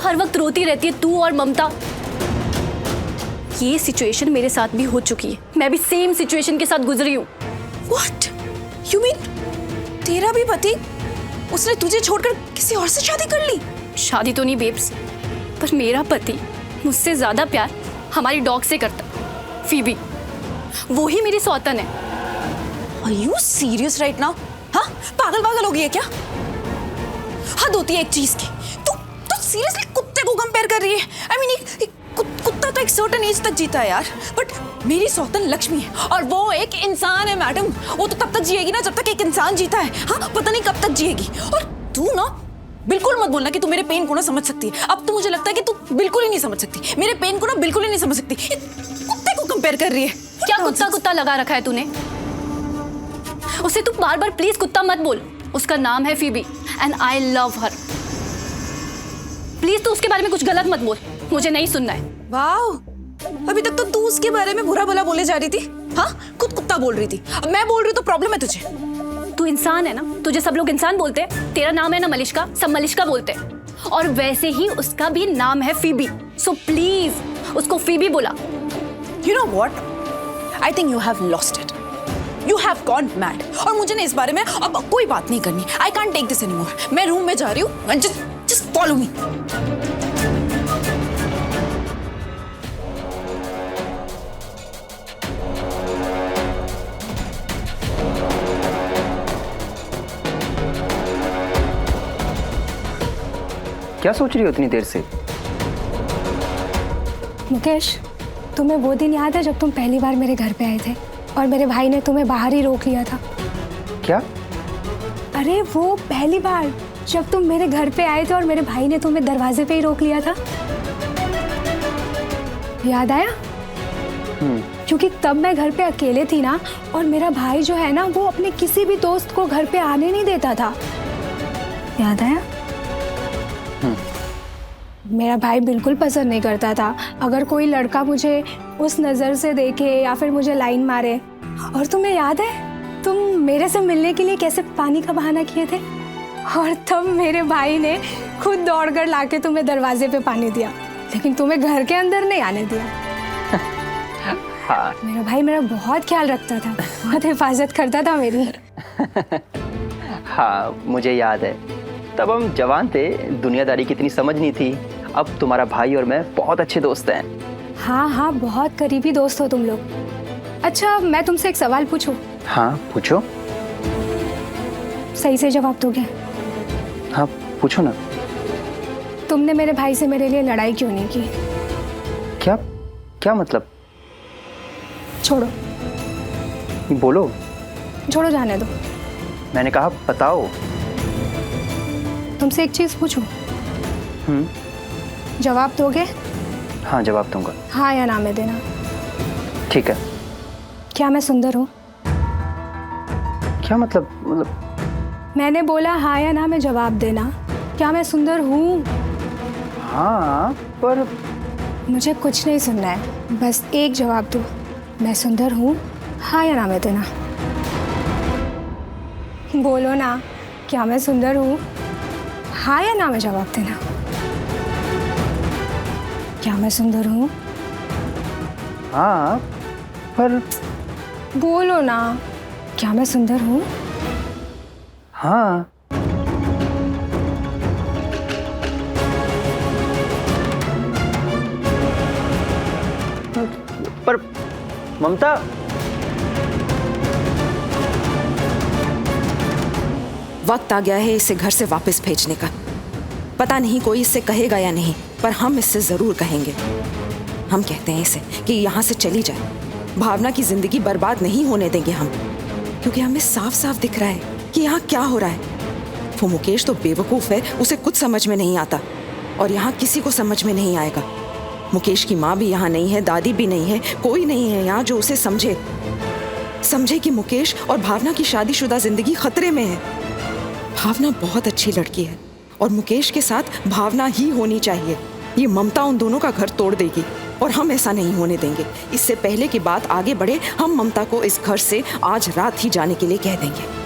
हर वक्त रोती रहती है, तू और ममता। ये सिचुएशन मेरे साथ भी हो चुकी है, मैं भी सेम सिचुएशन के साथ गुजरी हूँ। What? You mean तेरा भी पति, उसने तुझे छोड़कर किसी और से शादी कर ली? शादी तो नहीं बेब्स, पर मेरा पति मुझसे ज्यादा प्यार हमारी डॉग से करता, फीबी। वो ही मेरी सौतन है। Are you serious right now? हाँ, पागल हो गई है क्या? हद होती है एक चीज की। तू सीरियसली कुत्ते को कंपेयर कर रही है? I mean, एक कुत्ता तो एक सर्टेन एज तक जीता है यार, बट मेरी सौतन लक्ष्मी है और वो एक इंसान है मैडम। वो तो तब तक जिएगी ना जब तक एक इंसान जीता है। हाँ, पता नहीं कब तक जिएगी। और तू ना बिल्कुल मत बोलना कि तू मेरे पेन को ना समझ सकती है। अब तो मुझे लगता है कि तू बिल्कुल ही नहीं समझ सकती मेरे पेन को, ना बिल्कुल ही नहीं समझ सकती। कुत्ते को कंपेयर कर रही है। क्या कुत्ता लगा रखा है तूने? उसे तू बार बार प्लीज कुत्ता मत बोल। उसका नाम है Phoebe and I love her. Please तू उसके बारे में कुछ गलत मत बोल, मुझे नहीं सुनना है। वाओ, अभी तक तो तू उसके बारे में बुरा भला बोले जा रही थी। हाँ, खुद कुत्ता बोल रही थी, अब मैं बोल रही हूँ तो प्रॉब्लम है तुझे। तू इंसान है ना, तुझे सब लोग इंसान बोलते हैं। तेरा नाम है ना मलिश्का, सब मलिश्का बोलते हैं। और वैसे ही उसका भी नाम है फीबी, सो प्लीज उसको फीबी बोला। You know what? I think you have lost it. You have gone mad. और मुझे ना इस बारे में अब कोई बात नहीं करनी। I can't take this anymore. मैं रूम में जा रही हूँ। Just follow me. क्या सोच रही हो इतनी देर से? मुकेश, तुम्हें वो दिन याद है जब तुम पहली बार मेरे घर पे आए थे और मेरे भाई ने तुम्हें बाहर ही रोक लिया था? क्या? अरे वो पहली बार जब तुम मेरे घर पे आए थे और मेरे भाई ने तुम्हें दरवाजे पे ही रोक लिया था, याद आया? क्योंकि तब मैं घर पे अकेले थी ना, और मेरा भाई जो है ना वो अपने किसी भी दोस्त को घर पे आने नहीं देता था। याद आया? मेरा भाई बिल्कुल पसंद नहीं करता था अगर कोई लड़का मुझे उस नज़र से देखे या फिर मुझे लाइन मारे। और तुम्हें याद है तुम मेरे से मिलने के लिए कैसे पानी का बहाना किए थे, और तब मेरे भाई ने खुद दौड़कर लाके तुम्हें दरवाजे पे पानी दिया, लेकिन तुम्हें घर के अंदर नहीं आने दिया। हाँ। मेरा भाई मेरा बहुत ख्याल रखता था, बहुत हिफाजत करता था मेरी। हाँ, मुझे याद है। तब हम जवान थे, दुनियादारी की इतनी समझ नहीं थी। अब तुम्हारा भाई और मैं बहुत अच्छे दोस्त हैं। हाँ, बहुत करीबी दोस्त हो तुम लोग। अच्छा, मैं तुमसे एक सवाल पूछूं? हाँ, पूछो। सही से जवाब दोगे? हाँ, पूछो ना। तुमने मेरे भाई से मेरे लिए लड़ाई क्यों नहीं की? क्या मतलब? छोड़ो। बोलो। छोड़ो, जाने दो। मैंने कहा बताओ। तुमसे एक चीज पूछूं? जवाब दोगे? हाँ, जवाब दूंगा। हाँ या ना में देना। ठीक है। क्या मैं सुंदर हूँ? क्या मतलब? मैंने बोला हाँ या ना में जवाब देना। क्या मैं सुंदर हूँ? हाँ, पर मुझे कुछ नहीं सुनना है, बस एक जवाब दो। मैं सुंदर हूँ, हाँ या ना में देना। बोलो ना, क्या मैं सुंदर हूँ? हाँ या ना में जवाब देना। क्या मैं सुंदर हूँ? हाँ, पर बोलो ना, क्या मैं सुंदर हूँ? हाँ। पर ममता, वक्त आ गया है इसे घर से वापस भेजने का। पता नहीं कोई इससे कहेगा या नहीं, पर हम इससे जरूर कहेंगे। हम कहते हैं इसे कि यहाँ से चली जाए। भावना की जिंदगी बर्बाद नहीं होने देंगे हम, क्योंकि हमें साफ साफ दिख रहा है कि यहाँ क्या हो रहा है। वो मुकेश तो बेवकूफ है, उसे कुछ समझ में नहीं आता, और यहाँ किसी को समझ में नहीं आएगा। मुकेश की माँ भी यहाँ नहीं है, दादी भी नहीं है, कोई नहीं है यहाँ जो उसे समझे कि मुकेश और भावना की शादीशुदा जिंदगी खतरे में है। भावना बहुत अच्छी लड़की है और मुकेश के साथ भावना ही होनी चाहिए। ये ममता उन दोनों का घर तोड़ देगी और हम ऐसा नहीं होने देंगे। इससे पहले की बात आगे बढ़े, हम ममता को इस घर से आज रात ही जाने के लिए कह देंगे।